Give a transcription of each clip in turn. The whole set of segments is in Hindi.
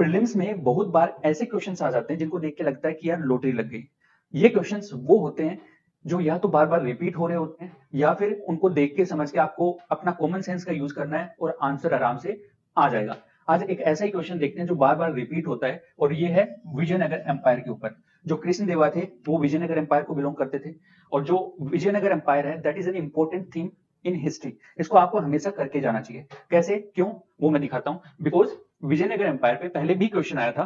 प्रीलिम्स में बहुत बार ऐसे क्वेश्चंस आ जाते हैं जिनको देख के लगता है कि यार लॉटरी लग गई। ये क्वेश्चंस वो होते हैं जो या तो बार बार रिपीट हो रहे होते हैं या फिर उनको देख के समझ के आपको अपना कॉमन सेंस का यूज करना है और आंसर आराम से आ जाएगा। आज एक ऐसा ही क्वेश्चन देखते हैं जो बार बार रिपीट होता है और ये है विजयनगर एम्पायर के ऊपर। जो कृष्ण देवा थे वो विजयनगर एम्पायर को बिलोंग करते थे और जो विजयनगर एम्पायर है that is an important theme in history. इसको आपको हमेशा करके जाना चाहिए। कैसे, क्यों, वो मैं दिखाता हूं। बिकॉज विजयनगर एम्पायर पे पहले भी क्वेश्चन आया था।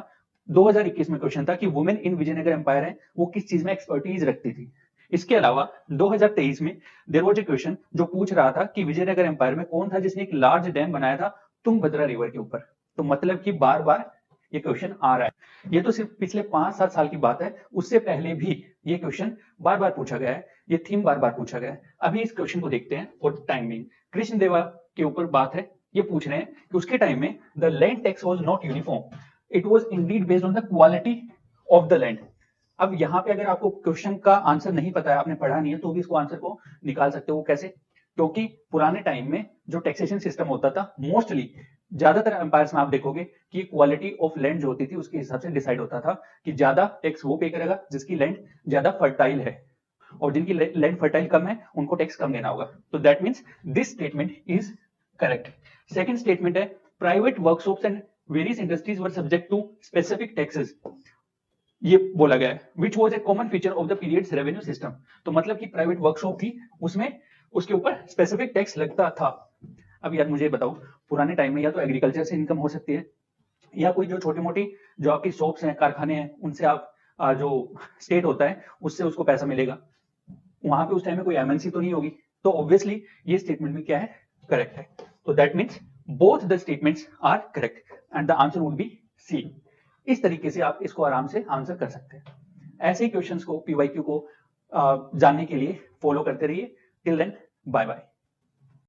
2021 में क्वेश्चन था कि वुमेन इन विजयनगर एम्पायर है वो किस चीज में एक्सपर्टीज रखती थी। इसके अलावा 2023 में देयर वाज ए क्वेश्चन जो पूछ रहा था कि विजयनगर एम्पायर में कौन था जिसने एक लार्ज डैम बनाया था तुंगभद्रा रिवर के ऊपर। तो मतलब कि बार बार ये क्वेश्चन आ रहा है। ये तो सिर्फ पिछले 5-7 साल की बात है, उससे पहले भी ये क्वेश्चन बार बार पूछा गया है, ये थीम बार बार पूछा गया है। अभी इस क्वेश्चन को देखते हैं और टाइमिंग कृष्ण देवा के ऊपर बात है। ये पूछ रहे हैं कि उसके टाइम में the land tax was not uniform, it was Indeed based on the quality of the land. अब यहाँ पे अगर आपको क्वेश्चन का आंसर नहीं पता है, आपने पढ़ा नहीं है, तो भी इसको आंसर को निकाल सकते हो। कैसे? क्योंकि पुराने टाइम में जो टैक्सेशन सिस्टम होता था मोस्टली ज्यादातर एम्पायर्स में आप देखोगे कि क्वालिटी ऑफ लैंड जो होती थी उसके हिसाब से डिसाइड होता था कि ज्यादा टैक्स वो पे करेगा जिसकी लैंड ज्यादा फर्टाइल है और जिनकी लैंड फर्टाइल कम है उनको टैक्स कम देना होगा। तो that means this statement is correct. Second statement है private workshops and various industries were subject to specific taxes. ये बोला गया है which was a common feature of the period's revenue system. तो मतलब कि प्राइवेट वर्कशॉप थी उसमें उसके ऊपर स्पेसिफिक टैक्स लगता था। अब यार मुझे बताओ, पुराने टाइम में या तो एग्रीकल्चर से इनकम हो सकती है या कोई जो छोटी मोटी जो आपकी शॉप्स हैं, कारखाने हैं, उनसे आप जो स्टेट होता है उससे उसको पैसा मिलेगा। वहां पे उस टाइम में कोई एमएनसी तो नहीं होगी। तो ऑब्वियसली ये स्टेटमेंट में क्या है, करेक्ट है। तो that means both the statements are correct and the answer would be C. इस तरीके से आप इसको आराम से आंसर कर सकते हैं। ऐसे ही क्वेश्चंस को पीवाईक्यू को जानने के लिए फॉलो करते रहिए। Till then, bye bye.